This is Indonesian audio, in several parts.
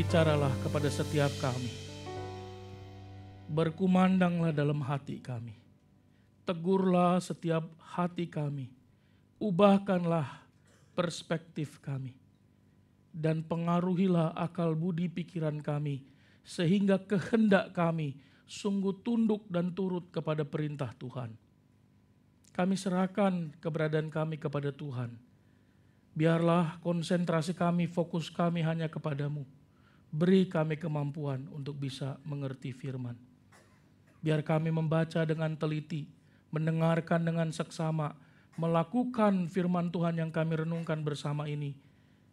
berbicaralah kepada setiap kami. Berkumandanglah dalam hati kami. Tegurlah setiap hati kami. Ubahkanlah perspektif kami. Dan pengaruhilah akal budi pikiran kami, sehingga kehendak kami sungguh tunduk dan turut kepada perintah Tuhan. Kami serahkan keberadaan kami kepada Tuhan. Biarlah konsentrasi kami, fokus kami hanya kepadamu. Beri kami kemampuan untuk bisa mengerti firman. Biar kami membaca dengan teliti, mendengarkan dengan seksama, melakukan firman Tuhan yang kami renungkan bersama ini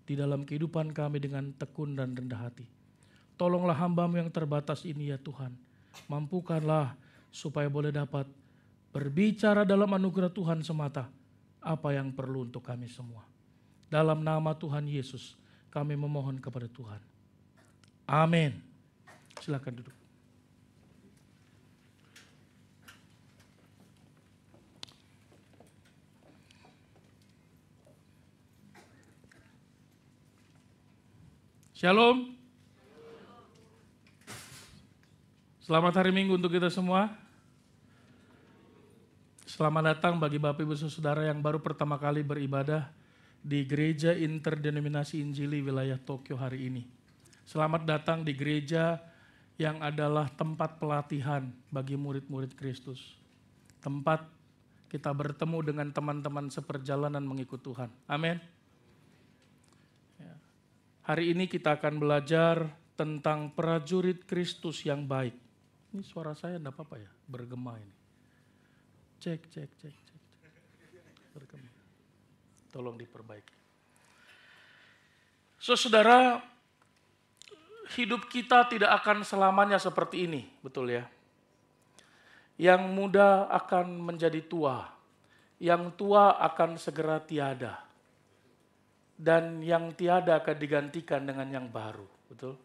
di dalam kehidupan kami dengan tekun dan rendah hati. Tolonglah hamba-Mu yang terbatas ini ya Tuhan. Mampukanlah supaya boleh dapat berbicara dalam anugerah Tuhan semata apa yang perlu untuk kami semua. Dalam nama Tuhan Yesus kami memohon kepada Tuhan. Amin. Silakan duduk. Shalom. Selamat hari Minggu untuk kita semua. Selamat datang bagi Bapak Ibu Saudara yang baru pertama kali beribadah di Gereja Interdenominasi Injili wilayah Tokyo hari ini. Selamat datang di gereja yang adalah tempat pelatihan bagi murid-murid Kristus. Tempat kita bertemu dengan teman-teman seperjalanan mengikut Tuhan. Amin. Hari ini kita akan belajar tentang prajurit Kristus yang baik. Ini suara saya enggak apa-apa ya? Bergema ini. Cek. Bergema. Tolong diperbaiki. Saudara, hidup kita tidak akan selamanya seperti ini, betul ya? Yang muda akan menjadi tua, yang tua akan segera tiada, dan yang tiada akan digantikan dengan yang baru, betul?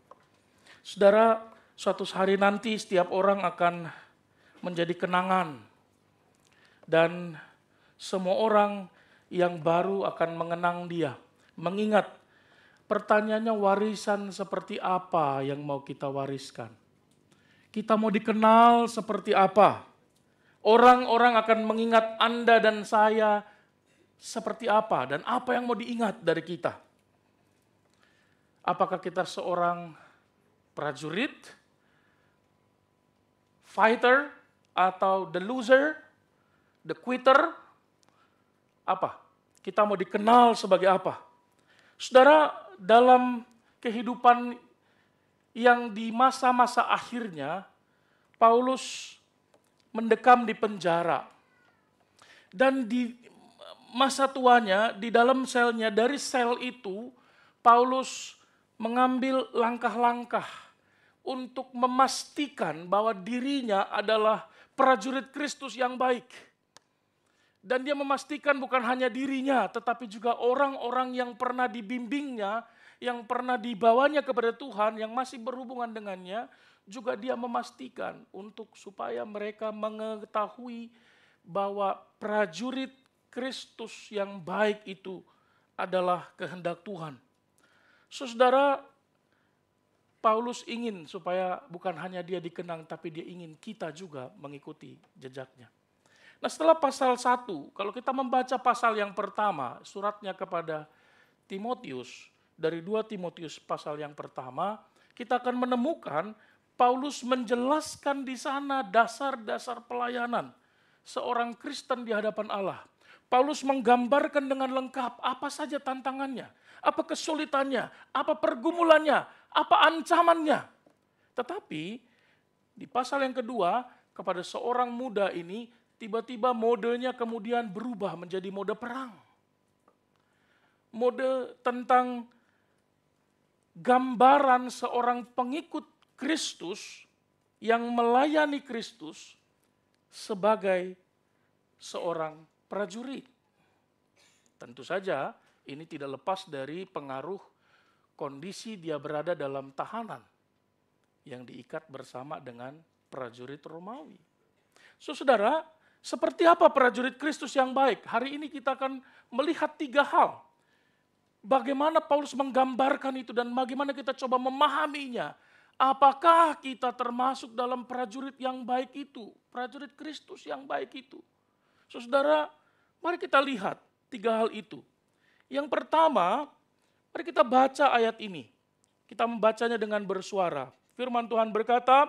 Saudara, suatu hari nanti setiap orang akan menjadi kenangan, dan semua orang yang baru akan mengenang dia, mengingat pertanyaannya warisan seperti apa yang mau kita wariskan. Kita mau dikenal seperti apa? Orang-orang akan mengingat Anda dan saya seperti apa dan apa yang mau diingat dari kita. Apakah kita seorang prajurit, fighter, atau the loser, the quitter? Apa? Kita mau dikenal sebagai apa? Saudara, dalam kehidupan yang di masa-masa akhirnya, Paulus mendekam di penjara. Dan di masa tuanya, di dalam selnya, dari sel itu, Paulus mengambil langkah-langkah untuk memastikan bahwa dirinya adalah prajurit Kristus yang baik. Dan dia memastikan bukan hanya dirinya, tetapi juga orang-orang yang pernah dibimbingnya, yang pernah dibawanya kepada Tuhan, yang masih berhubungan dengannya, juga dia memastikan untuk supaya mereka mengetahui bahwa prajurit Kristus yang baik itu adalah kehendak Tuhan. Saudara, Paulus ingin supaya bukan hanya dia dikenang, tapi dia ingin kita juga mengikuti jejaknya. Nah, setelah pasal 1, kalau kita membaca pasal yang pertama, suratnya kepada Timotius, dari 2 Timotius pasal yang pertama, kita akan menemukan Paulus menjelaskan di sana dasar-dasar pelayanan seorang Kristen di hadapan Allah. Paulus menggambarkan dengan lengkap apa saja tantangannya, apa kesulitannya, apa pergumulannya, apa ancamannya. Tetapi di pasal yang kedua, kepada seorang muda ini, tiba-tiba modenya kemudian berubah menjadi mode perang. Mode tentang gambaran seorang pengikut Kristus yang melayani Kristus sebagai seorang prajurit. Tentu saja ini tidak lepas dari pengaruh kondisi dia berada dalam tahanan yang diikat bersama dengan prajurit Romawi. Saudara, seperti apa prajurit Kristus yang baik? Hari ini kita akan melihat 3 hal bagaimana Paulus menggambarkan itu dan bagaimana kita coba memahaminya. Apakah kita termasuk dalam prajurit yang baik itu? Prajurit Kristus yang baik itu. Saudara, mari kita lihat 3 hal itu. Yang pertama, mari kita baca ayat ini. Kita membacanya dengan bersuara. Firman Tuhan berkata,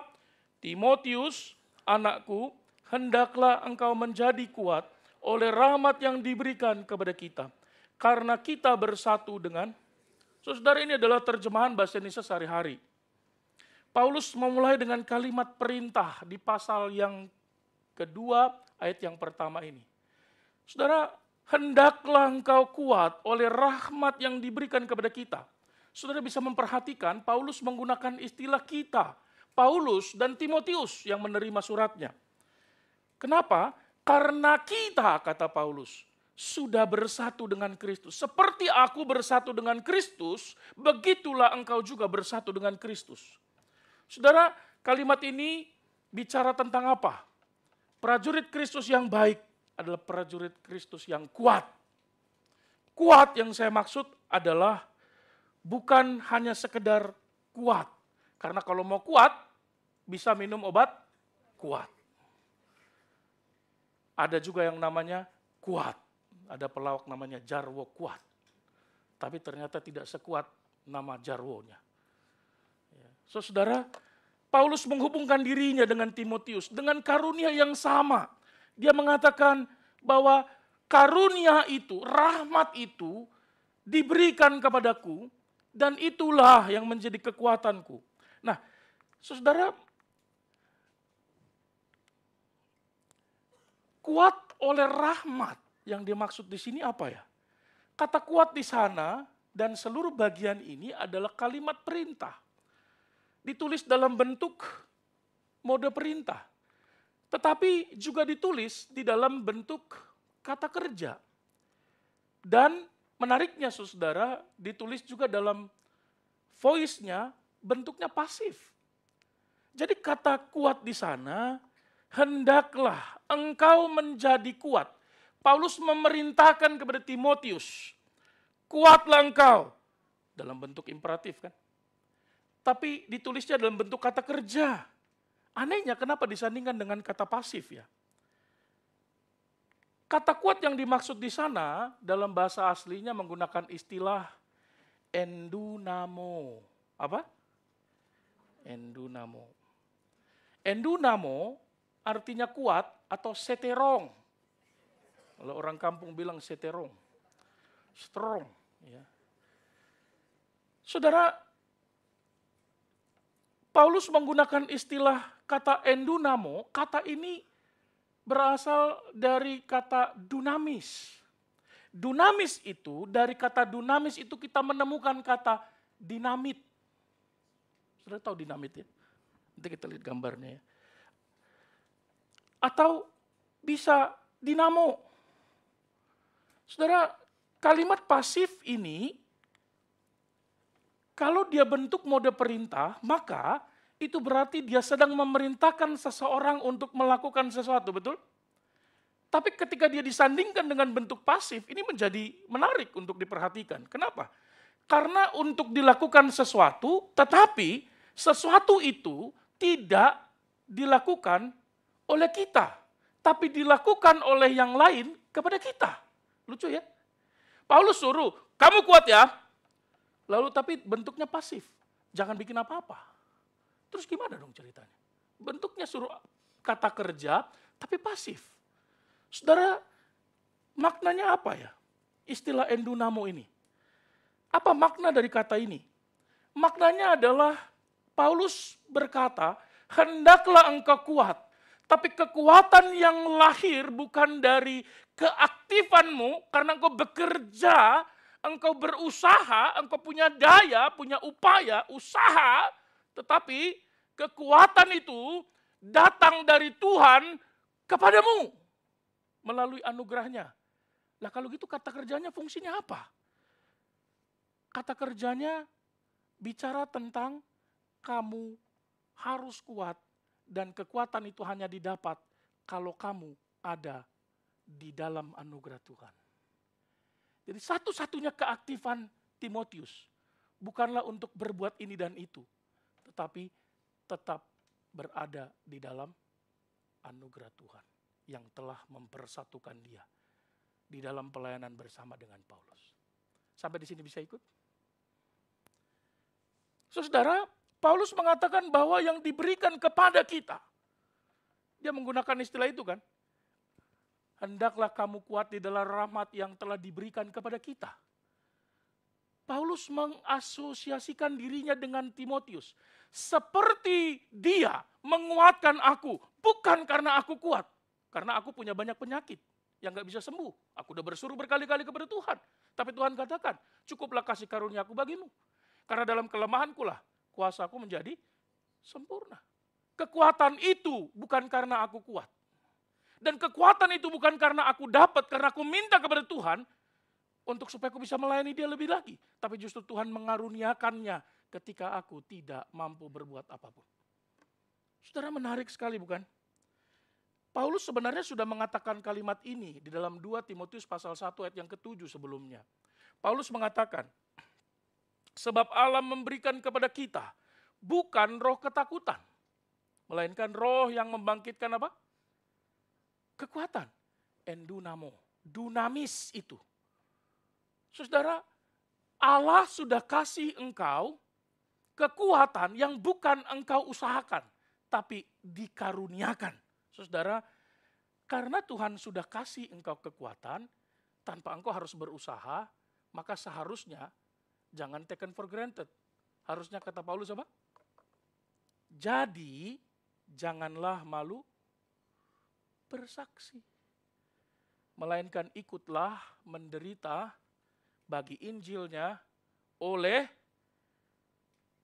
Timotius, anakku, hendaklah engkau menjadi kuat oleh rahmat yang diberikan kepada kita. Karena kita bersatu dengan, saudara, ini adalah terjemahan bahasa Indonesia sehari-hari. Paulus memulai dengan kalimat perintah di pasal yang kedua ayat yang pertama ini. Saudara, hendaklah engkau kuat oleh rahmat yang diberikan kepada kita. Saudara bisa memperhatikan Paulus menggunakan istilah kita. Paulus dan Timotius yang menerima suratnya. Kenapa? Karena kita, kata Paulus, sudah bersatu dengan Kristus. Seperti aku bersatu dengan Kristus, begitulah engkau juga bersatu dengan Kristus. Saudara, kalimat ini bicara tentang apa? Prajurit Kristus yang baik adalah prajurit Kristus yang kuat. Kuat yang saya maksud adalah bukan hanya sekedar kuat. Karena kalau mau kuat, bisa minum obat kuat. Ada juga yang namanya kuat. Ada pelawak namanya Jarwo kuat. Tapi ternyata tidak sekuat nama Jarwonya. So, saudara, Paulus menghubungkan dirinya dengan Timotius dengan karunia yang sama. Dia mengatakan bahwa karunia itu, rahmat itu diberikan kepadaku dan itulah yang menjadi kekuatanku. Nah, saudara, kuat oleh rahmat yang dimaksud di sini apa ya? Kata kuat di sana dan seluruh bagian ini adalah kalimat perintah. Ditulis dalam bentuk mode perintah. Tetapi juga ditulis di dalam bentuk kata kerja. Dan menariknya saudara, ditulis juga dalam voice-nya bentuknya pasif. Jadi kata kuat di sana, hendaklah engkau menjadi kuat. Paulus memerintahkan kepada Timotius, kuatlah engkau. Dalam bentuk imperatif kan. Tapi ditulisnya dalam bentuk kata kerja. Anehnya kenapa disandingkan dengan kata pasif ya? Kata kuat yang dimaksud di sana dalam bahasa aslinya menggunakan istilah endunamo. Apa? Endunamo. Endunamo artinya kuat atau seterong. Kalau orang kampung bilang seterong. Strong. Ya. Saudara, Paulus menggunakan istilah kata endunamo, kata ini berasal dari kata dunamis. Dunamis itu, dari kata dunamis itu kita menemukan kata dinamit. Sudah tahu dinamit ya? Nanti kita lihat gambarnya ya. Atau bisa dinamo. Saudara, kalimat pasif ini kalau dia bentuk mode perintah, maka itu berarti dia sedang memerintahkan seseorang untuk melakukan sesuatu, betul? Tapi ketika dia disandingkan dengan bentuk pasif, ini menjadi menarik untuk diperhatikan. Kenapa? Karena untuk dilakukan sesuatu, tetapi sesuatu itu tidak dilakukan oleh kita, tapi dilakukan oleh yang lain kepada kita. Lucu ya? Paulus suruh, kamu kuat ya? Lalu tapi bentuknya pasif, jangan bikin apa-apa. Terus gimana dong ceritanya? Bentuknya suruh kata kerja, tapi pasif. Saudara, maknanya apa ya? Istilah endunamo ini. Apa makna dari kata ini? Maknanya adalah Paulus berkata, hendaklah engkau kuat. Tapi kekuatan yang lahir bukan dari keaktifanmu, karena engkau bekerja, engkau berusaha, engkau punya daya, punya upaya, usaha, tetapi kekuatan itu datang dari Tuhan kepadamu melalui anugerahnya. Nah kalau gitu kata kerjanya fungsinya apa? Kata kerjanya bicara tentang kamu harus kuat dan kekuatan itu hanya didapat kalau kamu ada di dalam anugerah Tuhan. Jadi satu-satunya keaktifan Timotius bukanlah untuk berbuat ini dan itu, tetapi tetap berada di dalam anugerah Tuhan yang telah mempersatukan dia di dalam pelayanan bersama dengan Paulus. Sampai di sini bisa ikut? Saudara, Paulus mengatakan bahwa yang diberikan kepada kita, dia menggunakan istilah itu kan, hendaklah kamu kuat di dalam rahmat yang telah diberikan kepada kita. Paulus mengasosiasikan dirinya dengan Timotius. Seperti dia menguatkan aku, bukan karena aku kuat. Karena aku punya banyak penyakit yang gak bisa sembuh. Aku udah bersuruh berkali-kali kepada Tuhan. Tapi Tuhan katakan, cukuplah kasih karunia aku bagimu. Karena dalam kelemahanku lah, kuasaku menjadi sempurna. Kekuatan itu bukan karena aku kuat. Dan kekuatan itu bukan karena aku dapat, karena aku minta kepada Tuhan, untuk supaya aku bisa melayani dia lebih lagi. Tapi justru Tuhan mengaruniakannya ketika aku tidak mampu berbuat apapun. Saudara, menarik sekali bukan? Paulus sebenarnya sudah mengatakan kalimat ini di dalam 2 Timotius pasal 1 ayat yang ke-7 sebelumnya. Paulus mengatakan, sebab Allah memberikan kepada kita bukan roh ketakutan, melainkan roh yang membangkitkan apa? Kekuatan. Endunamo, dunamis itu. Saudara, Allah sudah kasih engkau kekuatan yang bukan engkau usahakan, tapi dikaruniakan. Saudara, karena Tuhan sudah kasih engkau kekuatan, tanpa engkau harus berusaha, maka seharusnya jangan taken for granted. Harusnya kata Paulus apa? Jadi, janganlah malu bersaksi. Melainkan ikutlah menderita bagi Injilnya oleh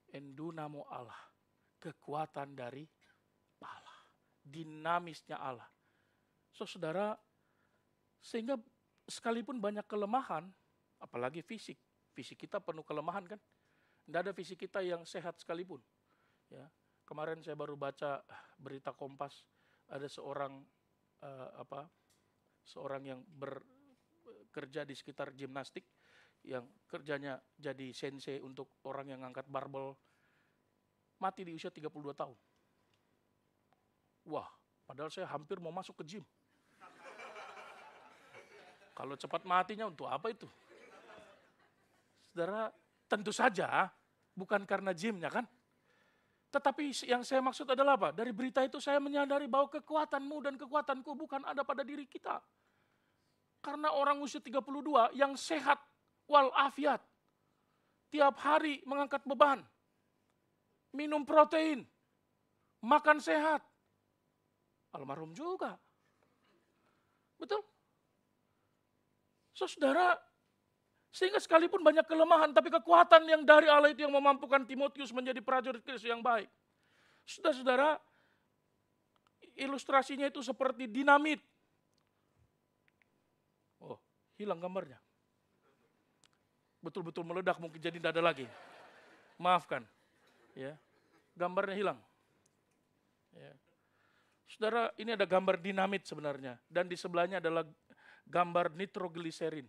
endunamo Allah, kekuatan dari Allah, dinamisnya Allah. Saudara, sehingga sekalipun banyak kelemahan, apalagi fisik kita penuh kelemahan kan, tidak ada fisik kita yang sehat sekalipun. Ya, kemarin saya baru baca berita Kompas, ada seorang seorang yang bekerja di sekitar gimnastik, yang kerjanya jadi sensei untuk orang yang ngangkat barbel, mati di usia 32 tahun. Wah, padahal saya hampir mau masuk ke gym. Kalau cepat matinya untuk apa itu? Saudara, tentu saja bukan karena gymnya kan. Tetapi yang saya maksud adalah apa? Dari berita itu saya menyadari bahwa kekuatanmu dan kekuatanku bukan ada pada diri kita. Karena orang usia 32 yang sehat walafiat, tiap hari mengangkat beban, minum protein, makan sehat, almarhum juga. Betul? Saudara, sehingga sekalipun banyak kelemahan, tapi kekuatan yang dari Allah itu yang memampukan Timotius menjadi prajurit Kristus yang baik. Saudara-saudara, ilustrasinya itu seperti dinamit. Oh, hilang gambarnya. Betul-betul meledak, mungkin jadi tidak ada lagi. Maafkan. Ya, gambarnya hilang. Ya. Saudara, ini ada gambar dinamit sebenarnya. Dan di sebelahnya adalah gambar nitrogliserin.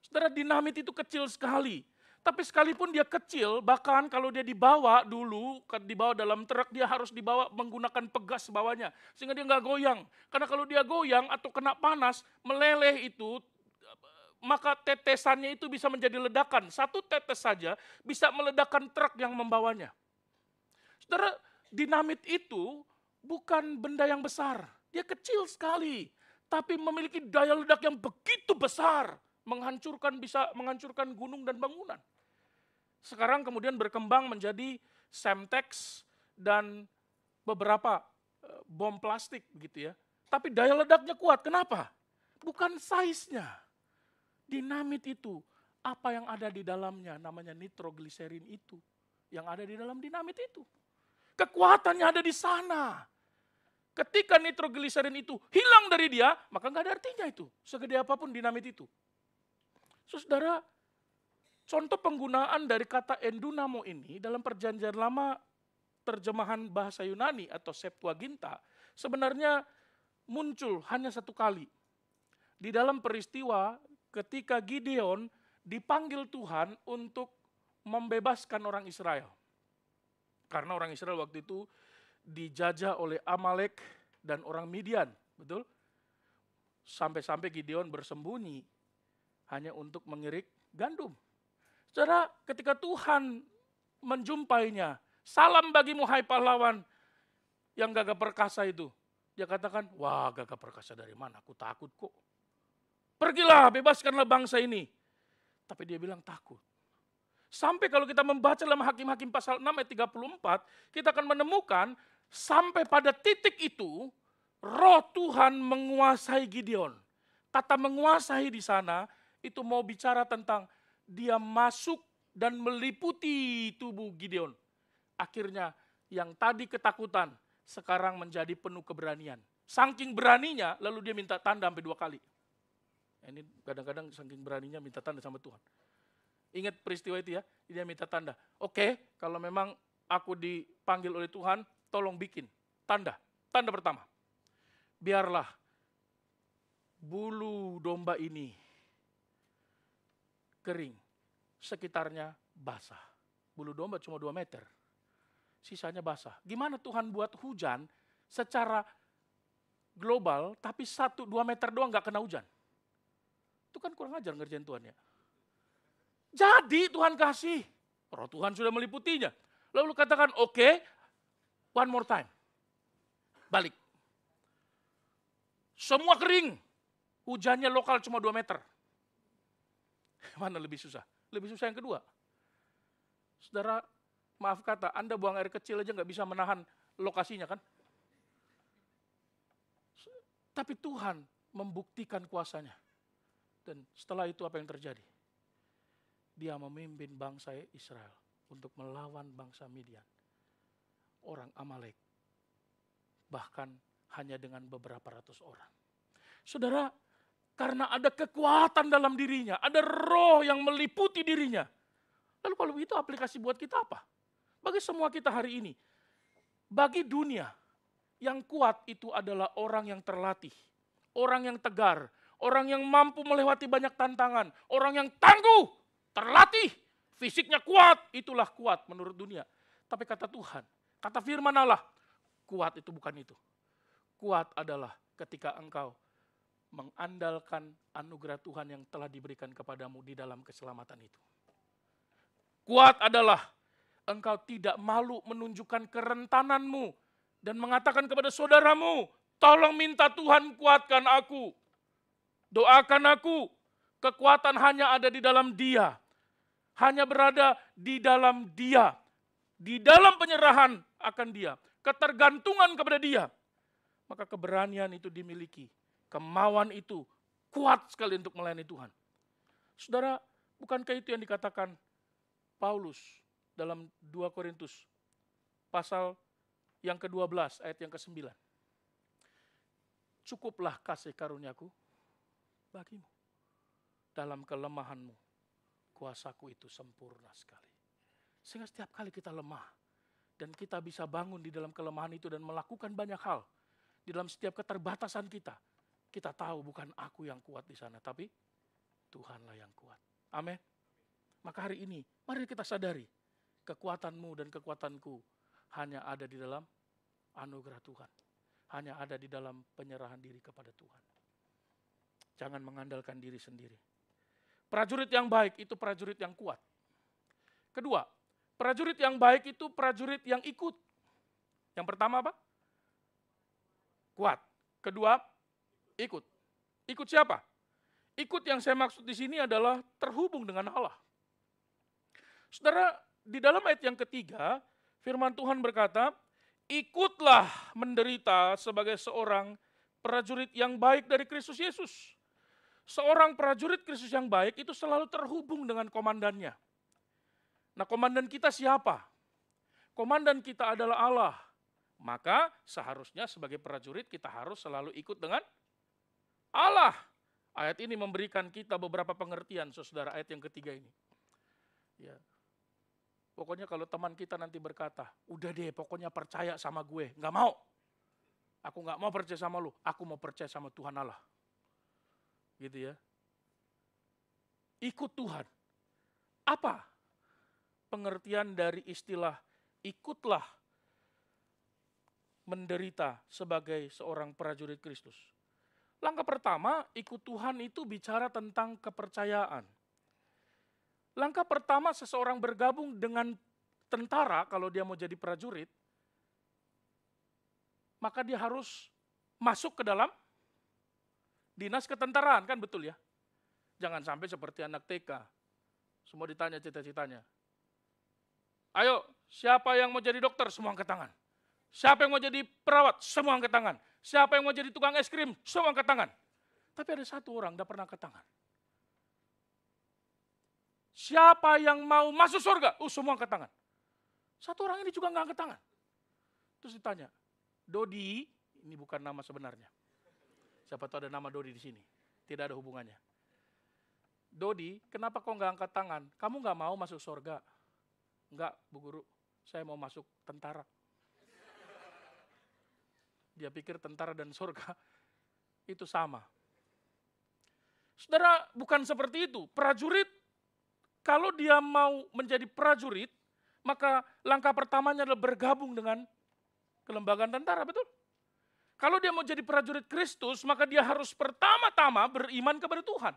Saudara, dinamit itu kecil sekali. Tapi sekalipun dia kecil, bahkan kalau dia dibawa dulu, dibawa dalam truk, dia harus dibawa menggunakan pegas bawahnya. Sehingga dia nggak goyang. Karena kalau dia goyang atau kena panas, meleleh itu, maka tetesannya itu bisa menjadi ledakan. Satu tetes saja bisa meledakkan truk yang membawanya. Saudara, dinamit itu bukan benda yang besar. Dia kecil sekali, tapi memiliki daya ledak yang begitu besar. Bisa menghancurkan gunung dan bangunan. Sekarang kemudian berkembang menjadi semtex dan beberapa bom plastik begitu ya. Tapi daya ledaknya kuat. Kenapa? Bukan size-nya. Dinamit itu, apa yang ada di dalamnya namanya nitrogliserin itu. Yang ada di dalam dinamit itu. Kekuatannya ada di sana. Ketika nitrogliserin itu hilang dari dia, maka nggak ada artinya itu. Segede apapun dinamit itu. Saudara, contoh penggunaan dari kata endunamo ini dalam perjanjian lama terjemahan bahasa Yunani atau Septuaginta sebenarnya muncul hanya satu kali. Di dalam peristiwa ketika Gideon dipanggil Tuhan untuk membebaskan orang Israel. Karena orang Israel waktu itu dijajah oleh Amalek dan orang Midian, betul? Sampai-sampai Gideon bersembunyi hanya untuk mengirik gandum. Saudara, ketika Tuhan menjumpainya, salam bagimu hai pahlawan yang gagah perkasa itu. Dia katakan, wah gagah perkasa dari mana? Aku takut kok. Pergilah, bebaskanlah bangsa ini. Tapi dia bilang takut. Sampai kalau kita membaca dalam Hakim-Hakim pasal 6 ayat 34, kita akan menemukan sampai pada titik itu, roh Tuhan menguasai Gideon. Kata menguasai di sana, itu mau bicara tentang dia masuk dan meliputi tubuh Gideon. Akhirnya yang tadi ketakutan, sekarang menjadi penuh keberanian. Saking beraninya, lalu dia minta tanda sampai 2 kali. Ini kadang-kadang saking beraninya minta tanda sama Tuhan. Ingat peristiwa itu ya, dia minta tanda. Oke, kalau memang aku dipanggil oleh Tuhan, tolong bikin tanda. Tanda pertama, biarlah bulu domba ini kering, sekitarnya basah. Bulu domba cuma 2 meter, sisanya basah. Gimana Tuhan buat hujan secara global, tapi 1-2 meter doang gak kena hujan? Itu kan kurang ajar ngerjain Tuhan ya. Jadi Tuhan kasih, roh Tuhan sudah meliputinya. Lalu katakan, oke, one more time. Balik. Semua kering. Hujannya lokal cuma 2 meter. Mana lebih susah? Lebih susah yang kedua. Saudara, maaf kata, Anda buang air kecil aja gak bisa menahan lokasinya kan? Tapi Tuhan membuktikan kuasanya. Dan setelah itu apa yang terjadi? Dia memimpin bangsa Israel untuk melawan bangsa Midian. Orang Amalek. Bahkan hanya dengan beberapa ratus orang. Saudara, karena ada kekuatan dalam dirinya, ada roh yang meliputi dirinya. Lalu kalau begitu aplikasi buat kita apa? Bagi semua kita hari ini, bagi dunia, yang kuat itu adalah orang yang terlatih, orang yang tegar, orang yang mampu melewati banyak tantangan, orang yang tangguh, terlatih, fisiknya kuat, itulah kuat menurut dunia. Tapi kata Tuhan, kata firman Allah, kuat itu bukan itu. Kuat adalah ketika engkau mengandalkan anugerah Tuhan yang telah diberikan kepadamu di dalam keselamatan itu. Kuat adalah engkau tidak malu menunjukkan kerentananmu dan mengatakan kepada saudaramu, tolong minta Tuhan kuatkan aku. Doakan aku. Kekuatan hanya ada di dalam Dia. Hanya berada di dalam Dia. Di dalam penyerahan akan Dia. Ketergantungan kepada Dia. Maka keberanian itu dimiliki. Kemauan itu kuat sekali untuk melayani Tuhan. Saudara, bukankah itu yang dikatakan Paulus dalam 2 Korintus pasal yang ke-12 ayat yang ke-9. Cukuplah kasih karuniaku bagimu. Dalam kelemahanmu, kuasaku itu sempurna sekali. Sehingga setiap kali kita lemah, dan kita bisa bangun di dalam kelemahan itu dan melakukan banyak hal. Di dalam setiap keterbatasan kita tahu bukan aku yang kuat di sana, tapi Tuhanlah yang kuat. Amin. Maka hari ini, mari kita sadari, kekuatanmu dan kekuatanku hanya ada di dalam anugerah Tuhan. Hanya ada di dalam penyerahan diri kepada Tuhan. Jangan mengandalkan diri sendiri. Prajurit yang baik itu prajurit yang kuat. Kedua, prajurit yang baik itu prajurit yang ikut. Yang pertama apa? Kuat. Kedua, ikut. Ikut siapa? Ikut yang saya maksud di sini adalah terhubung dengan Allah. Saudara, di dalam ayat yang ketiga, firman Tuhan berkata, ikutlah menderita sebagai seorang prajurit yang baik dari Kristus Yesus. Seorang prajurit Kristus yang baik itu selalu terhubung dengan komandannya. Nah, komandan kita siapa? Komandan kita adalah Allah. Maka seharusnya sebagai prajurit kita harus selalu ikut dengan Allah. Ayat ini memberikan kita beberapa pengertian, saudara, ayat yang ketiga ini. Ya. Pokoknya kalau teman kita nanti berkata, udah deh pokoknya percaya sama gue. Nggak mau. Aku nggak mau percaya sama lu. Aku mau percaya sama Tuhan Allah. Gitu ya. Ikut Tuhan. Apa pengertian dari istilah ikutlah menderita sebagai seorang prajurit Kristus? Langkah pertama, ikut Tuhan itu bicara tentang kepercayaan. Langkah pertama seseorang bergabung dengan tentara kalau dia mau jadi prajurit, maka dia harus masuk ke dalam dinas ketentaraan, kan betul ya? Jangan sampai seperti anak TK, semua ditanya cita-citanya. Ayo, siapa yang mau jadi dokter? Semua angkat tangan. Siapa yang mau jadi perawat? Semua angkat tangan. Siapa yang mau jadi tukang es krim? Semua angkat tangan. Tapi ada satu orang tidak pernah angkat tangan. Siapa yang mau masuk surga? Semua angkat tangan. Satu orang ini juga nggak angkat tangan. Terus ditanya, Dodi, ini bukan nama sebenarnya. Siapa tahu ada nama Dodi di sini. Tidak ada hubungannya. Dodi, kenapa kau nggak angkat tangan? Kamu nggak mau masuk surga? Enggak, Bu Guru, saya mau masuk tentara. Dia pikir tentara dan surga itu sama. Saudara, bukan seperti itu. Prajurit, kalau dia mau menjadi prajurit, maka langkah pertamanya adalah bergabung dengan kelembagaan tentara, betul? Kalau dia mau jadi prajurit Kristus, maka dia harus pertama-tama beriman kepada Tuhan.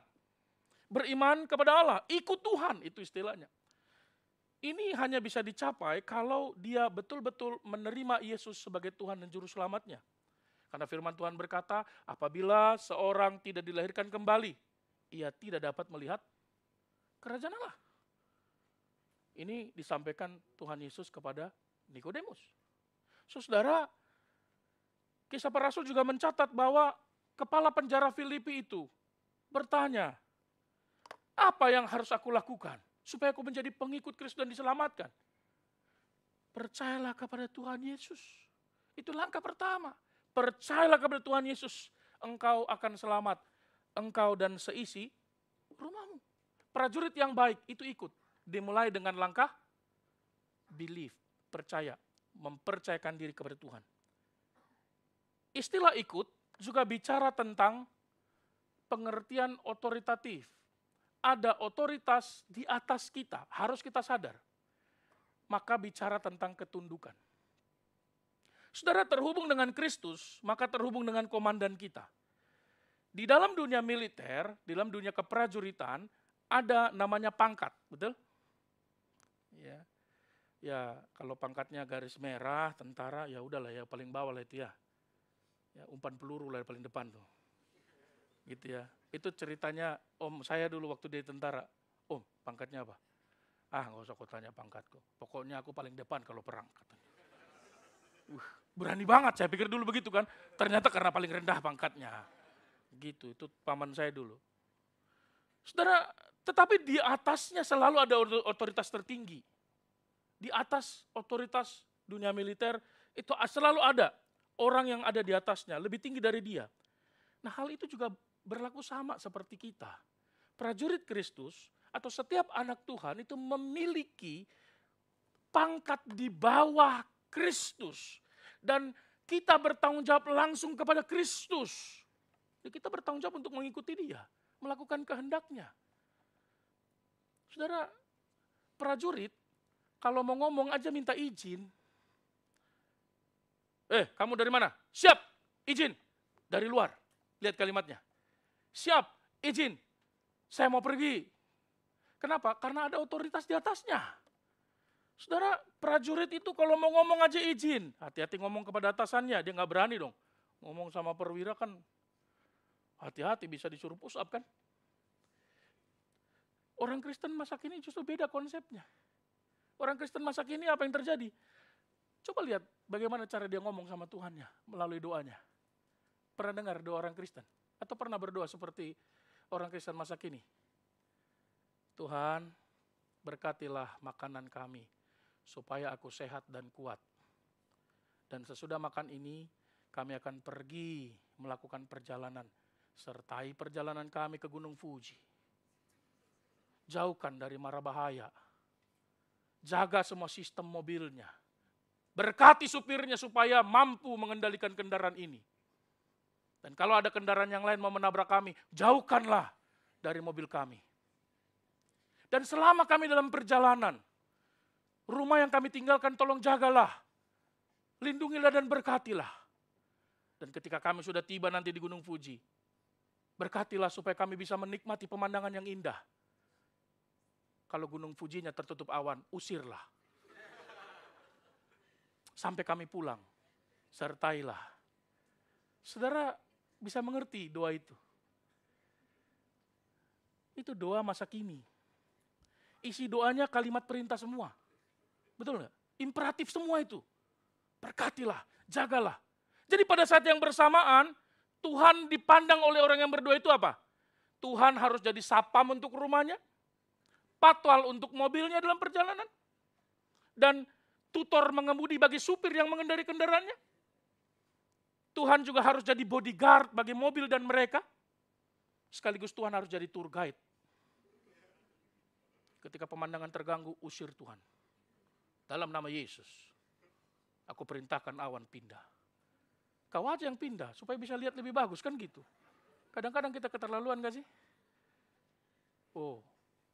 Beriman kepada Allah, ikut Tuhan, itu istilahnya. Ini hanya bisa dicapai kalau dia betul-betul menerima Yesus sebagai Tuhan dan Juru Selamatnya. Karena firman Tuhan berkata, apabila seorang tidak dilahirkan kembali, ia tidak dapat melihat kerajaan Allah. Ini disampaikan Tuhan Yesus kepada Nikodemus. Saudara, Kisah Para Rasul juga mencatat bahwa kepala penjara Filipi itu bertanya, apa yang harus aku lakukan supaya aku menjadi pengikut Kristus dan diselamatkan? Percayalah kepada Tuhan Yesus. Itu langkah pertama. Percayalah kepada Tuhan Yesus, engkau akan selamat. Engkau dan seisi rumahmu. Prajurit yang baik itu ikut. Dimulai dengan langkah believe, percaya, mempercayakan diri kepada Tuhan. Istilah ikut juga bicara tentang pengertian otoritatif. Ada otoritas di atas kita, harus kita sadar. Maka bicara tentang ketundukan. Saudara, terhubung dengan Kristus, maka terhubung dengan komandan kita. Di dalam dunia militer, di dalam dunia keprajuritan, ada namanya pangkat, betul? Ya, kalau pangkatnya garis merah, tentara, ya udahlah ya paling bawah lah itu ya. Ya, umpan peluru lah paling depan tuh. Gitu ya. Itu ceritanya om saya dulu waktu di tentara. Om, pangkatnya apa? Nggak usah kau tanya pangkatku. Pokoknya aku paling depan kalau perang, katanya. Berani banget, saya pikir dulu begitu kan. Ternyata karena paling rendah pangkatnya. Gitu, itu paman saya dulu. Saudara, tetapi di atasnya selalu ada otoritas tertinggi. Di atas otoritas dunia militer itu selalu ada orang yang ada di atasnya, lebih tinggi dari dia. Nah, hal itu juga berlaku sama seperti kita. Prajurit Kristus atau setiap anak Tuhan itu memiliki pangkat di bawah Kristus. Dan kita bertanggung jawab langsung kepada Kristus. Kita bertanggung jawab untuk mengikuti dia, melakukan kehendaknya. Saudara, prajurit kalau mau ngomong aja minta izin. Kamu dari mana? Siap, izin. Dari luar, lihat kalimatnya. Siap, izin. Saya mau pergi. Kenapa? Karena ada otoritas di atasnya. Saudara, prajurit itu kalau mau ngomong aja izin. Hati-hati ngomong kepada atasannya, dia nggak berani dong. Ngomong sama perwira kan, hati-hati bisa disuruh push up kan. Orang Kristen masa kini justru beda konsepnya. Orang Kristen masa kini apa yang terjadi? Coba lihat bagaimana cara dia ngomong sama Tuhannya melalui doanya. Pernah dengar doa orang Kristen? Atau pernah berdoa seperti orang Kristen masa kini? Tuhan, berkatilah makanan kami, supaya aku sehat dan kuat. Dan sesudah makan ini, kami akan pergi melakukan perjalanan. Sertai perjalanan kami ke Gunung Fuji. Jauhkan dari mara bahaya. Jaga semua sistem mobilnya. Berkati supirnya supaya mampu mengendalikan kendaraan ini. Dan kalau ada kendaraan yang lain mau menabrak kami, jauhkanlah dari mobil kami. Dan selama kami dalam perjalanan, rumah yang kami tinggalkan tolong jagalah, lindungilah dan berkatilah. Dan ketika kami sudah tiba nanti di Gunung Fuji, berkatilah supaya kami bisa menikmati pemandangan yang indah. Kalau Gunung Fujinya tertutup awan, usirlah. Sampai kami pulang, sertailah. Saudara bisa mengerti doa itu. Itu doa masa kini. Isi doanya kalimat perintah semua. Betul nggak? Imperatif semua itu. Berkatilah, jagalah. Jadi pada saat yang bersamaan, Tuhan dipandang oleh orang yang berdoa itu apa? Tuhan harus jadi sapam untuk rumahnya, patwal untuk mobilnya dalam perjalanan, dan tutor mengemudi bagi supir yang mengendari kendaraannya. Tuhan juga harus jadi bodyguard bagi mobil dan mereka. Sekaligus Tuhan harus jadi tour guide. Ketika pemandangan terganggu, usir Tuhan. Dalam nama Yesus, aku perintahkan awan pindah. Kau aja yang pindah, supaya bisa lihat lebih bagus, kan gitu. Kadang-kadang kita keterlaluan gak sih? Oh,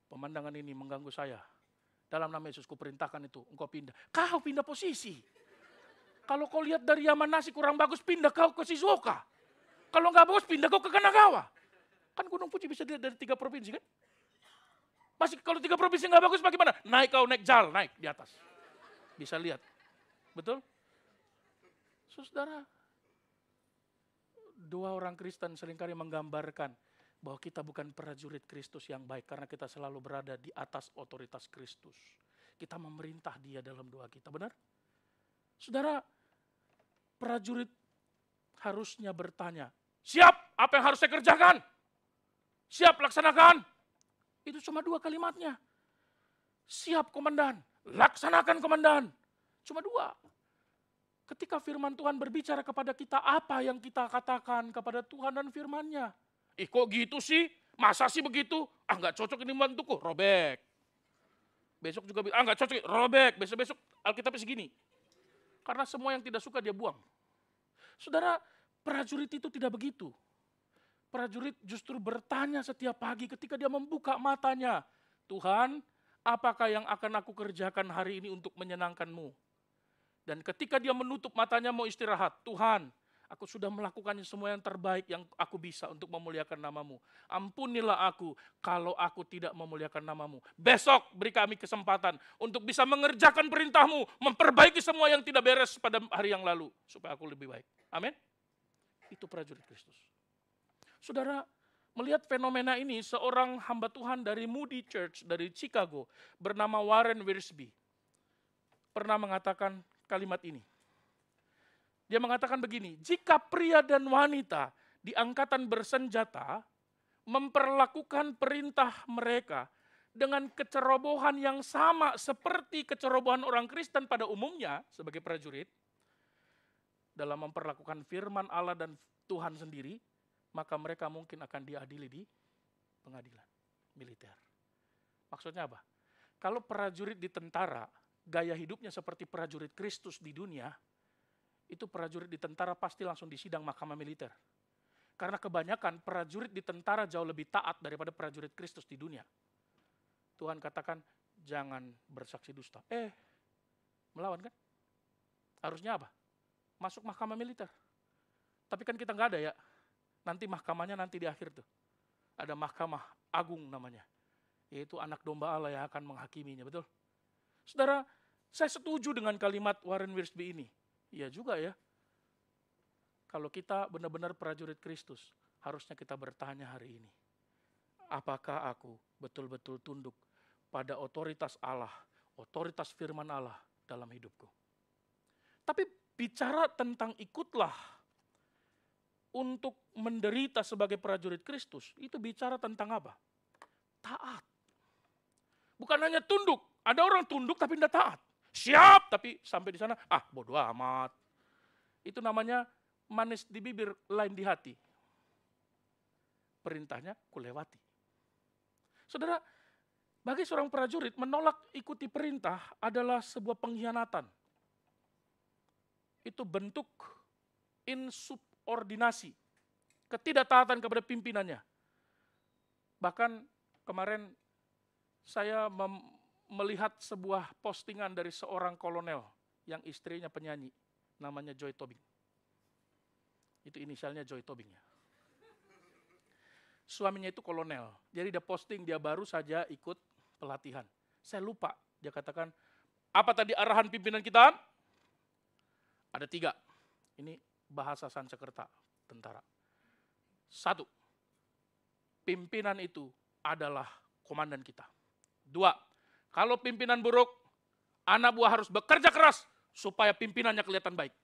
pemandangan ini mengganggu saya. Dalam nama Yesus, ku perintahkan itu, engkau pindah. Kau pindah posisi. Kalau kau lihat dari Yamanasi kurang bagus, pindah kau ke Shizuoka. Kalau nggak bagus, pindah kau ke Kanagawa. Kan Gunung Fuji bisa dilihat dari 3 provinsi kan? Masih kalau 3 provinsi nggak bagus bagaimana? Naik kau, naik jal, naik di atas. Bisa lihat. Betul? Saudara, 2 orang Kristen seringkali menggambarkan bahwa kita bukan prajurit Kristus yang baik karena kita selalu berada di atas otoritas Kristus. Kita memerintah Dia dalam doa kita, benar? Saudara, prajurit harusnya bertanya, siap, apa yang harus saya kerjakan? Siap, laksanakan. Itu cuma 2 kalimatnya. Siap komandan, laksanakan komandan. Cuma 2. Ketika firman Tuhan berbicara kepada kita, apa yang kita katakan kepada Tuhan dan firman-Nya? Kok gitu sih? Masa sih begitu? Nggak cocok ini bantuku, robek. Besok juga, nggak cocok, robek. Besok-besok Alkitabnya segini. Karena semua yang tidak suka dia buang. Saudara, prajurit itu tidak begitu. Prajurit justru bertanya setiap pagi ketika dia membuka matanya. Tuhan, apakah yang akan aku kerjakan hari ini untuk menyenangkan-Mu? Dan ketika dia menutup matanya mau istirahat, Tuhan, aku sudah melakukan semua yang terbaik yang aku bisa untuk memuliakan nama-Mu. Ampunilah aku kalau aku tidak memuliakan nama-Mu. Besok beri kami kesempatan untuk bisa mengerjakan perintah-Mu, memperbaiki semua yang tidak beres pada hari yang lalu, supaya aku lebih baik. Amin. Itu prajurit Kristus. Saudara, melihat fenomena ini, seorang hamba Tuhan dari Moody Church, dari Chicago, bernama Warren Wiersbe, pernah mengatakan kalimat ini. Dia mengatakan begini, jika pria dan wanita di angkatan bersenjata memperlakukan perintah mereka dengan kecerobohan yang sama seperti kecerobohan orang Kristen pada umumnya sebagai prajurit, dalam memperlakukan firman Allah dan Tuhan sendiri, maka mereka mungkin akan diadili di pengadilan militer. Maksudnya apa? Kalau prajurit di tentara, gaya hidupnya seperti prajurit Kristus di dunia, itu prajurit di tentara pasti langsung disidang mahkamah militer. Karena kebanyakan prajurit di tentara jauh lebih taat daripada prajurit Kristus di dunia. Tuhan katakan, jangan bersaksi dusta. Melawan kan? Harusnya apa? Masuk mahkamah militer. Tapi kan kita nggak ada ya. Nanti mahkamahnya nanti di akhir tuh. Ada mahkamah agung namanya. Yaitu anak domba Allah yang akan menghakiminya, betul? Saudara, saya setuju dengan kalimat Warren Wiersbe ini. Iya juga ya. Kalau kita benar-benar prajurit Kristus, harusnya kita bertanya hari ini. Apakah aku betul-betul tunduk pada otoritas Allah, otoritas firman Allah dalam hidupku? Tapi bicara tentang ikutlah untuk menderita sebagai prajurit Kristus, itu bicara tentang apa? Taat. Bukan hanya tunduk. Ada orang tunduk tapi tidak taat. Siap, tapi sampai di sana, bodoh amat. Itu namanya manis di bibir, lain di hati. Perintahnya kulewati. Saudara, bagi seorang prajurit, menolak ikuti perintah adalah sebuah pengkhianatan. Itu bentuk insubordinasi, ketidaktaatan kepada pimpinannya. Bahkan kemarin saya melihat sebuah postingan dari seorang kolonel yang istrinya penyanyi, namanya Joy Tobing. Itu inisialnya Joy Tobing ya. Suaminya itu kolonel, jadi dia posting dia baru saja ikut pelatihan. Saya lupa, dia katakan, apa tadi arahan pimpinan kita? Ada 3, ini bahasa Sansekerta, tentara. 1, pimpinan itu adalah komandan kita. 2, kalau pimpinan buruk, anak buah harus bekerja keras supaya pimpinannya kelihatan baik.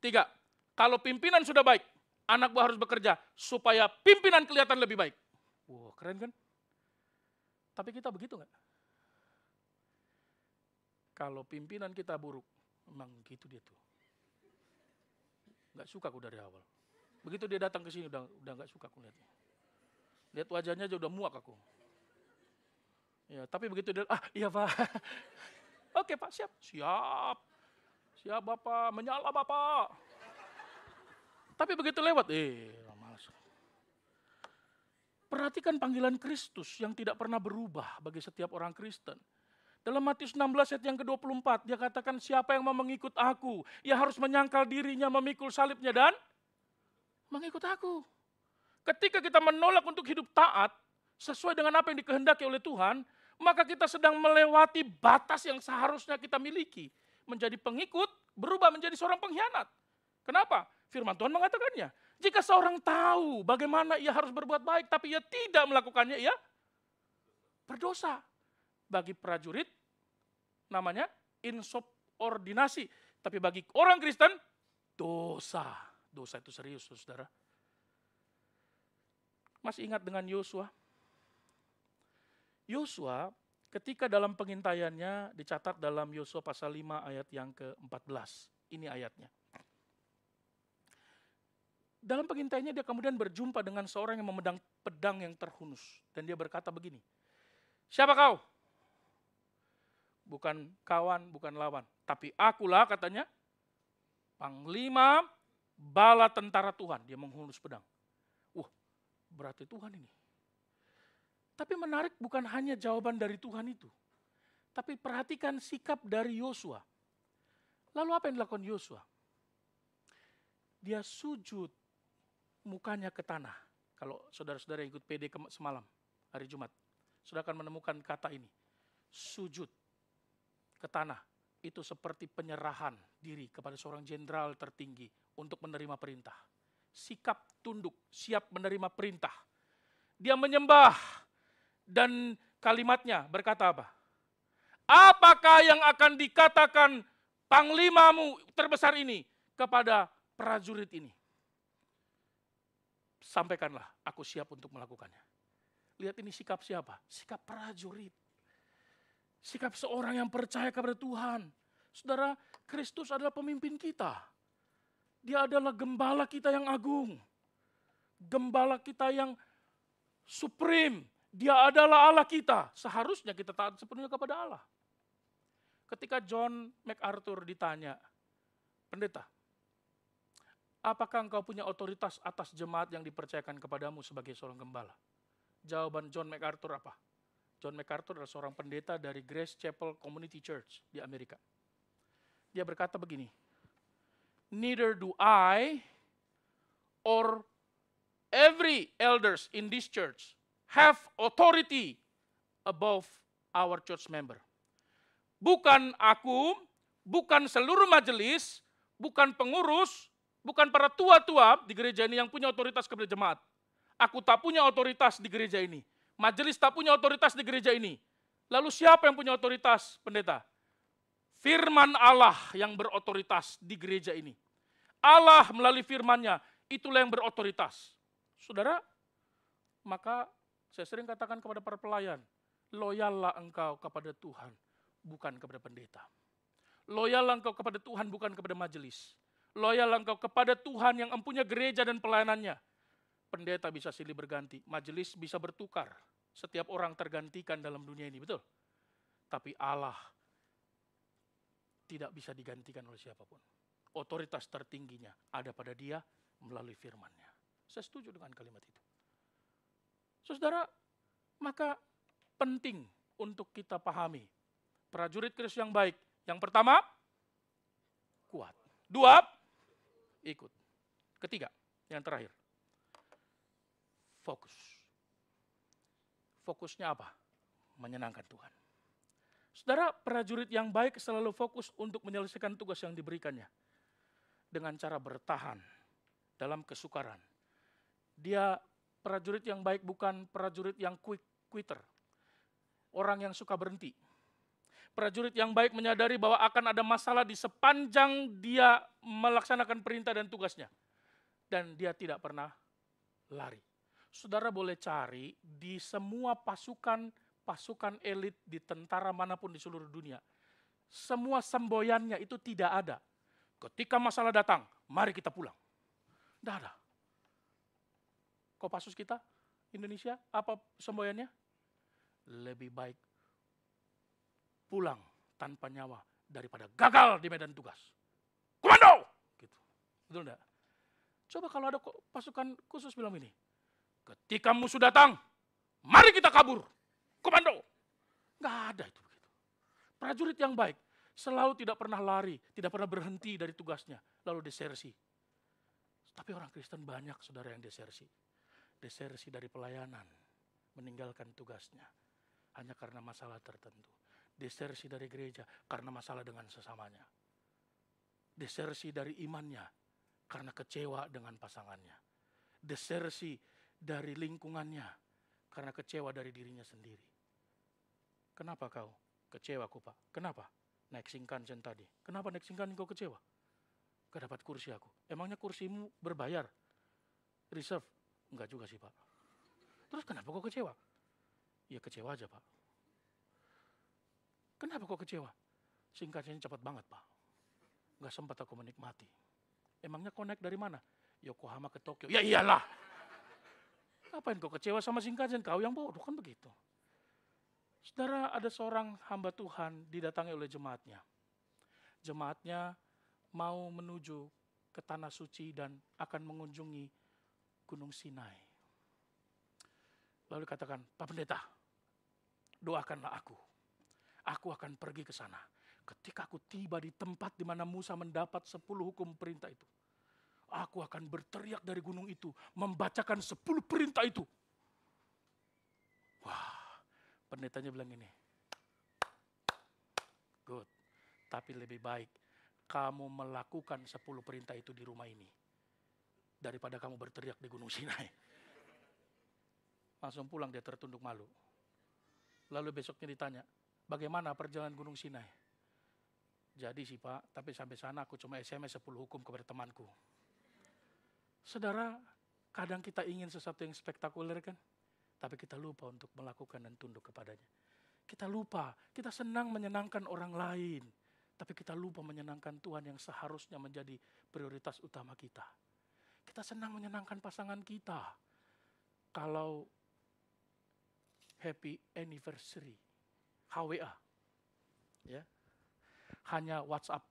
3, kalau pimpinan sudah baik, anak buah harus bekerja supaya pimpinan kelihatan lebih baik. Wow, keren kan? Tapi kita begitu nggak? Kalau pimpinan kita buruk, memang gitu dia tuh. Nggak suka aku dari awal. Begitu dia datang ke sini udah nggak suka aku lihatnya. Lihat wajahnya aja udah muak aku. Ya, tapi begitu dia, iya Pak. Oke Pak, siap. Siap. Siap Bapak, menyala Bapak. Tapi begitu lewat, malas. Perhatikan panggilan Kristus yang tidak pernah berubah bagi setiap orang Kristen. Dalam Matius 16 ayat yang ke-24, dia katakan siapa yang mau mengikut aku, ia harus menyangkal dirinya, memikul salibnya dan mengikut aku. Ketika kita menolak untuk hidup taat, sesuai dengan apa yang dikehendaki oleh Tuhan, maka kita sedang melewati batas yang seharusnya kita miliki. Menjadi pengikut, berubah menjadi seorang pengkhianat. Kenapa? Firman Tuhan mengatakannya. Jika seorang tahu bagaimana ia harus berbuat baik, tapi ia tidak melakukannya, ia berdosa. Bagi prajurit, namanya insubordinasi. Tapi bagi orang Kristen, dosa. Dosa itu serius, saudara. Masih ingat dengan Yosua? Yosua ketika dalam pengintaiannya dicatat dalam Yosua pasal 5 ayat yang ke-14. Ini ayatnya. Dalam pengintaiannya dia kemudian berjumpa dengan seorang yang memedang pedang yang terhunus. Dan dia berkata begini, siapa kau? Bukan kawan, bukan lawan. Tapi akulah katanya, panglima bala tentara Tuhan. Dia menghunus pedang. Berarti Tuhan ini. Tapi menarik bukan hanya jawaban dari Tuhan itu. Tapi perhatikan sikap dari Yosua. Lalu apa yang dilakukan Yosua? Dia sujud mukanya ke tanah. Kalau saudara-saudara yang ikut PD semalam, hari Jumat, saudara akan menemukan kata ini. Sujud ke tanah. Itu seperti penyerahan diri kepada seorang jenderal tertinggi untuk menerima perintah. Sikap tunduk, siap menerima perintah. Dia menyembah dan kalimatnya berkata apa? Apakah yang akan dikatakan panglimamu terbesar ini kepada prajurit ini? Sampaikanlah, aku siap untuk melakukannya. Lihat ini sikap siapa? Sikap prajurit. Sikap seorang yang percaya kepada Tuhan. Saudara, Kristus adalah pemimpin kita. Dia adalah gembala kita yang agung. Gembala kita yang supreme. Dia adalah Allah kita. Seharusnya kita taat sepenuhnya kepada Allah. Ketika John MacArthur ditanya, pendeta, apakah engkau punya otoritas atas jemaat yang dipercayakan kepadamu sebagai seorang gembala? Jawaban John MacArthur apa? John MacArthur adalah seorang pendeta dari Grace Chapel Community Church di Amerika. Dia berkata begini, neither do I or every elders in this church have authority above our church member. Bukan aku, bukan seluruh majelis, bukan pengurus, bukan para tua-tua di gereja ini yang punya otoritas kepada jemaat. Aku tak punya otoritas di gereja ini. Majelis tak punya otoritas di gereja ini. Lalu siapa yang punya otoritas, pendeta? Firman Allah yang berotoritas di gereja ini. Allah melalui firman-Nya, itulah yang berotoritas. Saudara, maka saya sering katakan kepada para pelayan, loyallah engkau kepada Tuhan, bukan kepada pendeta. Loyallah engkau kepada Tuhan, bukan kepada majelis. Loyallah engkau kepada Tuhan yang empunya gereja dan pelayanannya. Pendeta bisa silih berganti, majelis bisa bertukar. Setiap orang tergantikan dalam dunia ini, betul? Tapi Allah tidak bisa digantikan oleh siapapun. Otoritas tertingginya ada pada Dia melalui firman-Nya. Saya setuju dengan kalimat itu. Saudara, maka penting untuk kita pahami. Prajurit Kristus yang baik, yang pertama, kuat. Dua, ikut. Ketiga, yang terakhir, fokus. Fokusnya apa? Menyenangkan Tuhan. Saudara, prajurit yang baik selalu fokus untuk menyelesaikan tugas yang diberikannya. Dengan cara bertahan dalam kesukaran. Dia prajurit yang baik bukan prajurit yang quitter. Orang yang suka berhenti. Prajurit yang baik menyadari bahwa akan ada masalah di sepanjang dia melaksanakan perintah dan tugasnya. Dan dia tidak pernah lari. Saudara boleh cari di semua pasukan elit di tentara manapun di seluruh dunia. Semua semboyannya itu tidak ada. Ketika masalah datang, mari kita pulang. Tidak ada. Kopassus kita, Indonesia, apa semboyannya? Lebih baik pulang tanpa nyawa daripada gagal di medan tugas. Komando! Gitu. Betul enggak? Coba kalau ada pasukan khusus bilang ini. Ketika musuh datang, mari kita kabur. Komando. Nggak ada itu begitu. Prajurit yang baik selalu tidak pernah lari, tidak pernah berhenti dari tugasnya, lalu desersi. Tapi orang Kristen banyak saudara yang desersi. Desersi dari pelayanan, meninggalkan tugasnya hanya karena masalah tertentu. Desersi dari gereja karena masalah dengan sesamanya. Desersi dari imannya karena kecewa dengan pasangannya. Desersi dari lingkungannya karena kecewa dari dirinya sendiri. Kenapa kau kecewa, Pak? Kenapa? Naik Shinkansen tadi. Kenapa naik Shinkansen kau kecewa? Gak dapat kursi aku. Emangnya kursimu berbayar? Reserve? Enggak juga sih, Pak. Terus kenapa kau kecewa? Ya kecewa aja, Pak. Kenapa kau kecewa? Shinkansen cepat banget, Pak. Gak sempat aku menikmati. Emangnya kau naik dari mana? Yokohama ke Tokyo. Ya iyalah. Ngapain kau kecewa sama Shinkansen? Kau yang bodoh, kan begitu. Saudara, ada seorang hamba Tuhan didatangi oleh jemaatnya. Jemaatnya mau menuju ke Tanah Suci dan akan mengunjungi Gunung Sinai. Lalu katakan, Pak Pendeta, doakanlah aku. Aku akan pergi ke sana. Ketika aku tiba di tempat di mana Musa mendapat 10 hukum perintah itu, aku akan berteriak dari gunung itu, membacakan 10 perintah itu. Wah. Pendetanya bilang ini, good, tapi lebih baik kamu melakukan 10 perintah itu di rumah ini daripada kamu berteriak di Gunung Sinai. Langsung pulang dia tertunduk malu. Lalu besoknya ditanya, bagaimana perjalanan Gunung Sinai? Jadi sih Pak, tapi sampai sana aku cuma SMS 10 hukum kepada temanku. Saudara, kadang kita ingin sesuatu yang spektakuler kan? Tapi kita lupa untuk melakukan dan tunduk kepadanya. Kita lupa, kita senang menyenangkan orang lain. Tapi kita lupa menyenangkan Tuhan yang seharusnya menjadi prioritas utama kita. Kita senang menyenangkan pasangan kita. Kalau happy anniversary, HWA, ya, hanya WhatsApp.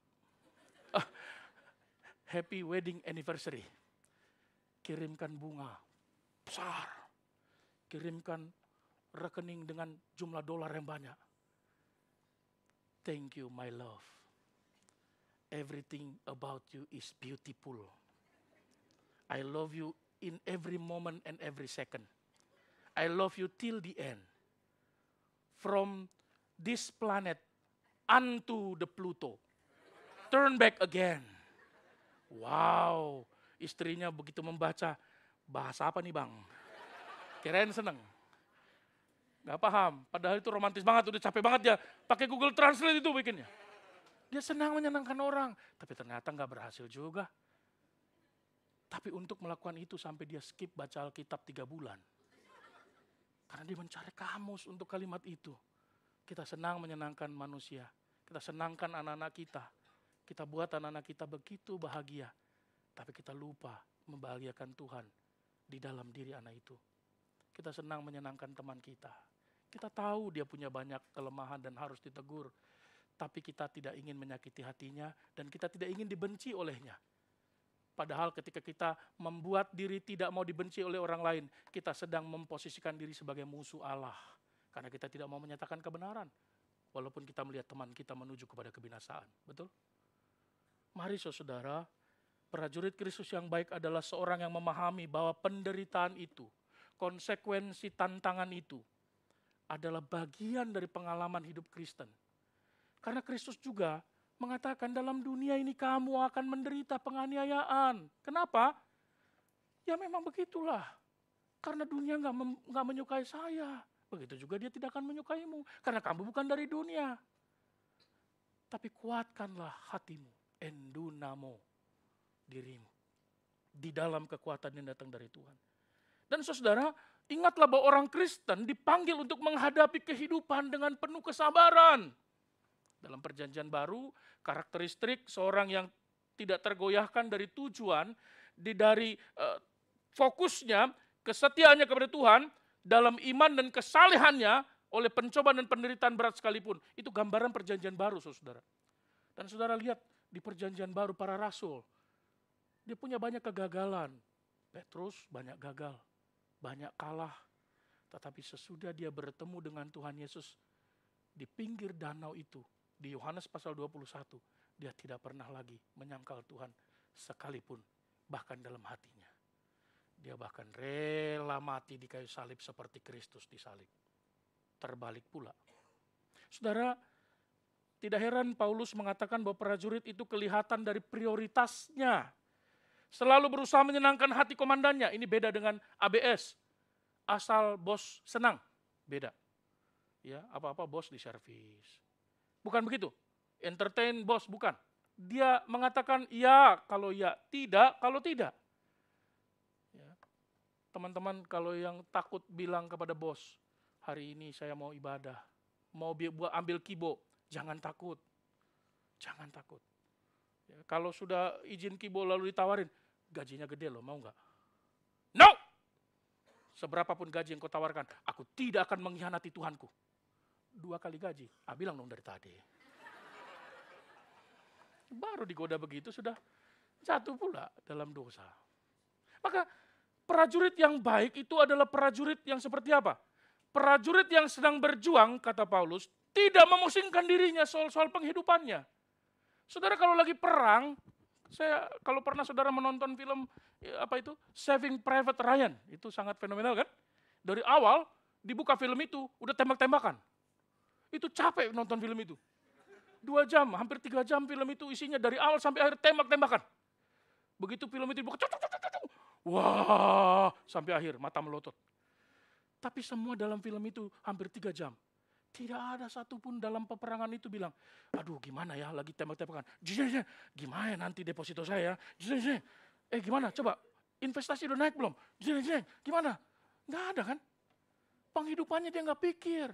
Happy wedding anniversary. Kirimkan bunga besar. Kirimkan rekening dengan jumlah dolar yang banyak. Thank you, my love. Everything about you is beautiful. I love you in every moment and every second. I love you till the end. From this planet unto the Pluto. Turn back again. Wow, istrinya begitu membaca, bahasa apa nih bang? Kirain seneng. Gak paham, padahal itu romantis banget, udah capek banget dia. Pakai Google Translate itu bikinnya. Dia senang menyenangkan orang, tapi ternyata gak berhasil juga. Tapi untuk melakukan itu sampai dia skip baca Alkitab 3 bulan. Karena dia mencari kamus untuk kalimat itu. Kita senang menyenangkan manusia. Kita senangkan anak-anak kita. Kita buat anak-anak kita begitu bahagia. Tapi kita lupa membahagiakan Tuhan di dalam diri anak itu. Kita senang menyenangkan teman kita. Kita tahu dia punya banyak kelemahan dan harus ditegur. Tapi kita tidak ingin menyakiti hatinya dan kita tidak ingin dibenci olehnya. Padahal ketika kita membuat diri tidak mau dibenci oleh orang lain, kita sedang memposisikan diri sebagai musuh Allah. Karena kita tidak mau menyatakan kebenaran. Walaupun kita melihat teman kita menuju kepada kebinasaan. Betul? Mari saudara, prajurit Kristus yang baik adalah seorang yang memahami bahwa penderitaan itu, konsekuensi tantangan itu adalah bagian dari pengalaman hidup Kristen. Karena Kristus juga mengatakan dalam dunia ini kamu akan menderita penganiayaan. Kenapa? Ya memang begitulah. Karena dunia nggak menyukai saya. Begitu juga dia tidak akan menyukaimu. Karena kamu bukan dari dunia. Tapi kuatkanlah hatimu. Endunamo. Dirimu. Di dalam kekuatan yang datang dari Tuhan. Dan saudara, ingatlah bahwa orang Kristen dipanggil untuk menghadapi kehidupan dengan penuh kesabaran. Dalam perjanjian baru, karakteristik seorang yang tidak tergoyahkan dari tujuan, dari fokusnya, kesetiaannya kepada Tuhan, dalam iman dan kesalehannya oleh pencobaan dan penderitaan berat sekalipun. Itu gambaran perjanjian baru, saudara. Dan saudara lihat di perjanjian baru para rasul, dia punya banyak kegagalan. Petrus banyak gagal, banyak kalah. Tetapi sesudah dia bertemu dengan Tuhan Yesus di pinggir danau itu, di Yohanes pasal 21, dia tidak pernah lagi menyangkal Tuhan sekalipun, bahkan dalam hatinya. Dia bahkan rela mati di kayu salib seperti Kristus disalib. Terbalik pula. Saudara, tidak heran Paulus mengatakan bahwa prajurit itu kelihatan dari prioritasnya. Selalu berusaha menyenangkan hati komandannya. Ini beda dengan ABS. Asal bos senang. Beda. Ya, apa-apa bos di servis. Bukan begitu. Entertain bos, bukan. Dia mengatakan ya kalau ya, tidak kalau tidak. Ya. Teman-teman kalau yang takut bilang kepada bos, hari ini saya mau ibadah, mau ambil kibo, jangan takut. Jangan takut. Ya, kalau sudah izin kibo lalu ditawarin, gajinya gede loh, mau nggak? No! Seberapapun gaji yang kau tawarkan, aku tidak akan mengkhianati Tuhanku. 2 kali gaji, bilang dong dari tadi. Baru digoda begitu sudah jatuh pula dalam dosa. Maka prajurit yang baik itu adalah prajurit yang seperti apa? Prajurit yang sedang berjuang, kata Paulus, tidak memusingkan dirinya soal-soal penghidupannya. Saudara kalau lagi perang, kalau pernah saudara menonton film Saving Private Ryan, itu sangat fenomenal kan? Dari awal dibuka film itu udah tembak-tembakan. Itu capek nonton film itu. 2 jam, hampir 3 jam film itu isinya dari awal sampai akhir tembak-tembakan. Begitu film itu dibuka, wah, sampai akhir mata melotot. Tapi semua dalam film itu hampir 3 jam. Tidak ada satupun dalam peperangan itu bilang, aduh gimana ya lagi tembak-tembakan. Gimana nanti deposito saya? Gimana coba investasi udah naik belum? Gimana? Nggak ada kan? Penghidupannya dia nggak pikir.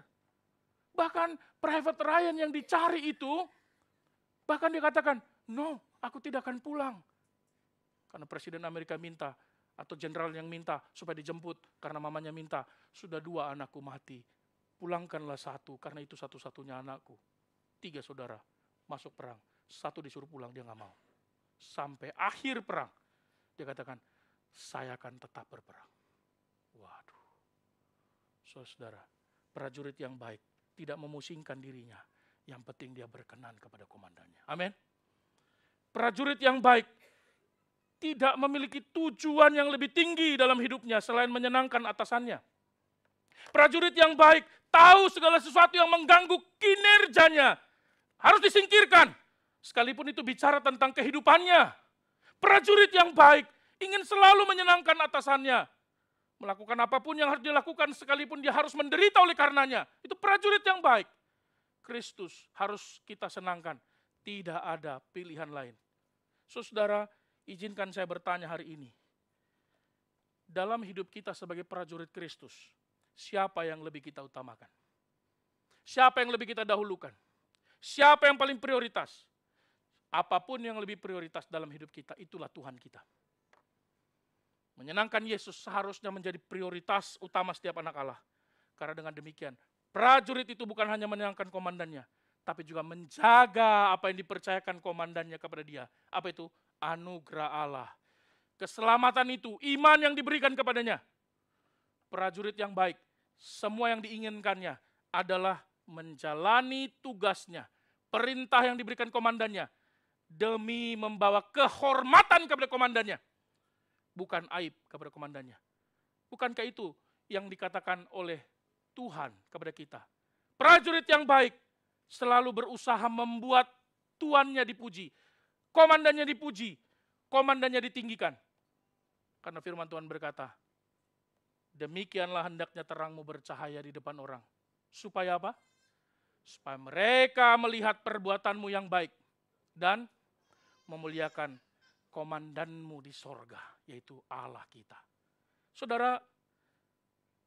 Bahkan Private Ryan yang dicari itu, bahkan dia katakan, no, aku tidak akan pulang. Karena Presiden Amerika minta, atau jenderal yang minta supaya dijemput, karena mamanya minta, sudah 2 anakku mati, pulangkanlah 1, karena itu satu-satunya anakku. 3 saudara masuk perang, 1 disuruh pulang, dia nggak mau. Sampai akhir perang, dia katakan, saya akan tetap berperang. Waduh, saudara, prajurit yang baik, tidak memusingkan dirinya. Yang penting dia berkenan kepada komandannya. Amin. Prajurit yang baik tidak memiliki tujuan yang lebih tinggi dalam hidupnya selain menyenangkan atasannya. Prajurit yang baik tahu segala sesuatu yang mengganggu kinerjanya harus disingkirkan. Sekalipun itu bicara tentang kehidupannya. Prajurit yang baik ingin selalu menyenangkan atasannya. Melakukan apapun yang harus dilakukan sekalipun dia harus menderita oleh karenanya. Itu prajurit yang baik. Kristus harus kita senangkan. Tidak ada pilihan lain. Saudara, izinkan saya bertanya hari ini. Dalam hidup kita sebagai prajurit Kristus, siapa yang lebih kita utamakan? Siapa yang lebih kita dahulukan? Siapa yang paling prioritas? Apapun yang lebih prioritas dalam hidup kita, itulah Tuhan kita. Menyenangkan Yesus seharusnya menjadi prioritas utama setiap anak Allah. Karena dengan demikian, prajurit itu bukan hanya menyenangkan komandannya, tapi juga menjaga apa yang dipercayakan komandannya kepada dia. Apa itu? Anugerah Allah. Keselamatan itu, iman yang diberikan kepadanya. Prajurit yang baik, semua yang diinginkannya adalah menjalani tugasnya, perintah yang diberikan komandannya, demi membawa kehormatan kepada komandannya, bukan aib kepada komandannya. Bukankah itu yang dikatakan oleh Tuhan kepada kita? Prajurit yang baik selalu berusaha membuat tuannya dipuji, komandannya dipuji, komandannya ditinggikan. Karena firman Tuhan berkata, demikianlah hendaknya terangmu bercahaya di depan orang. Supaya apa? Supaya mereka melihat perbuatanmu yang baik dan memuliakan komandanmu di sorga, yaitu Allah kita. Saudara,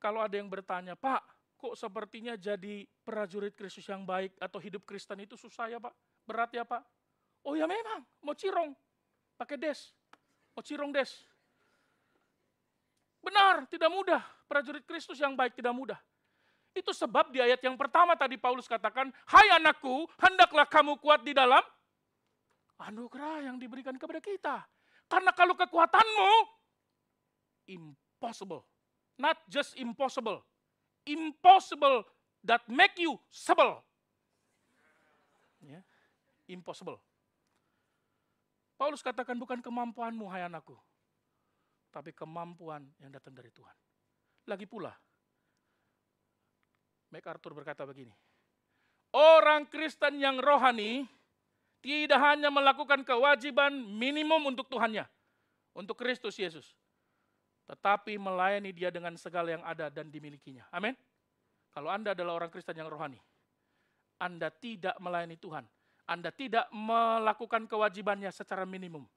kalau ada yang bertanya, Pak, kok sepertinya jadi prajurit Kristus yang baik atau hidup Kristen itu susah ya Pak? Berat ya Pak? Oh ya memang, mau cirong, pakai des, mau cirong des. Benar, tidak mudah. Prajurit Kristus yang baik tidak mudah. Itu sebab di ayat yang pertama tadi Paulus katakan, hai anakku, hendaklah kamu kuat di dalam anugerah yang diberikan kepada kita. Karena kalau kekuatanmu, impossible. Not just impossible. Impossible that make you sebel. Ya, impossible. Paulus katakan bukan kemampuanmu, hai anakku, tapi kemampuan yang datang dari Tuhan. Lagi pula, MacArthur berkata begini, orang Kristen yang rohani tidak hanya melakukan kewajiban minimum untuk Tuhannya, untuk Kristus Yesus, tetapi melayani dia dengan segala yang ada dan dimilikinya. Amin. Kalau Anda adalah orang Kristen yang rohani, Anda tidak melayani Tuhan, Anda tidak melakukan kewajibannya secara minimum,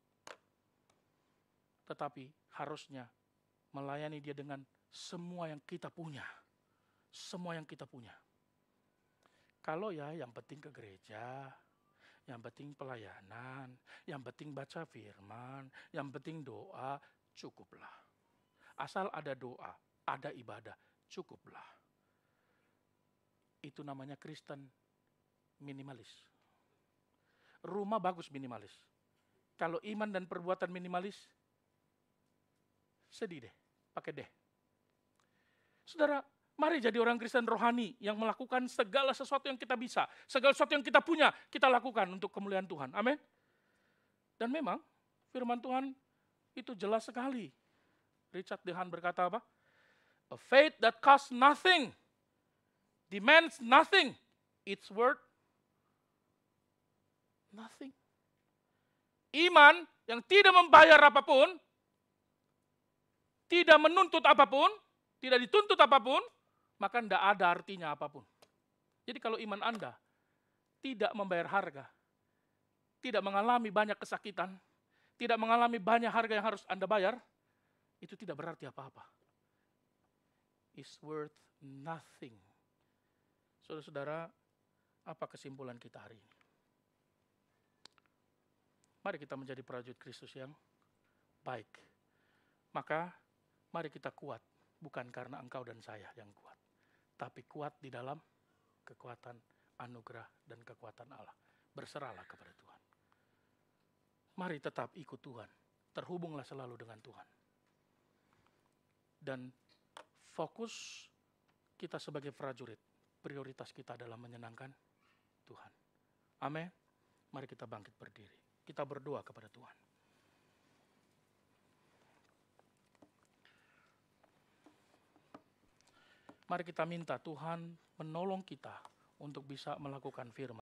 tetapi harusnya melayani dia dengan semua yang kita punya. Semua yang kita punya. Kalau ya yang penting ke gereja, yang penting pelayanan, yang penting baca firman, yang penting doa, cukuplah. Asal ada doa, ada ibadah, cukuplah. Itu namanya Kristen minimalis. Rumah bagus minimalis. Kalau iman dan perbuatan minimalis, sedih deh, pakai deh. Saudara, mari jadi orang Kristen rohani yang melakukan segala sesuatu yang kita bisa, segala sesuatu yang kita punya, kita lakukan untuk kemuliaan Tuhan. Amin. Dan memang firman Tuhan itu jelas sekali. Richard Dehan berkata apa? A faith that costs nothing, demands nothing, it's worth nothing. Iman yang tidak membayar apapun, tidak menuntut apapun, tidak dituntut apapun, maka tidak ada artinya apapun. Jadi kalau iman Anda tidak membayar harga, tidak mengalami banyak kesakitan, tidak mengalami banyak harga yang harus Anda bayar, itu tidak berarti apa-apa. It's worth nothing. Saudara-saudara, apa kesimpulan kita hari ini? Mari kita menjadi prajurit Kristus yang baik. Maka mari kita kuat, bukan karena engkau dan saya yang kuat, tapi kuat di dalam kekuatan anugerah dan kekuatan Allah. Berserahlah kepada Tuhan. Mari tetap ikut Tuhan. Terhubunglah selalu dengan Tuhan. Dan fokus kita sebagai prajurit, prioritas kita adalah menyenangkan Tuhan. Amin. Mari kita bangkit berdiri. Kita berdoa kepada Tuhan. Mari kita minta Tuhan menolong kita untuk bisa melakukan firman.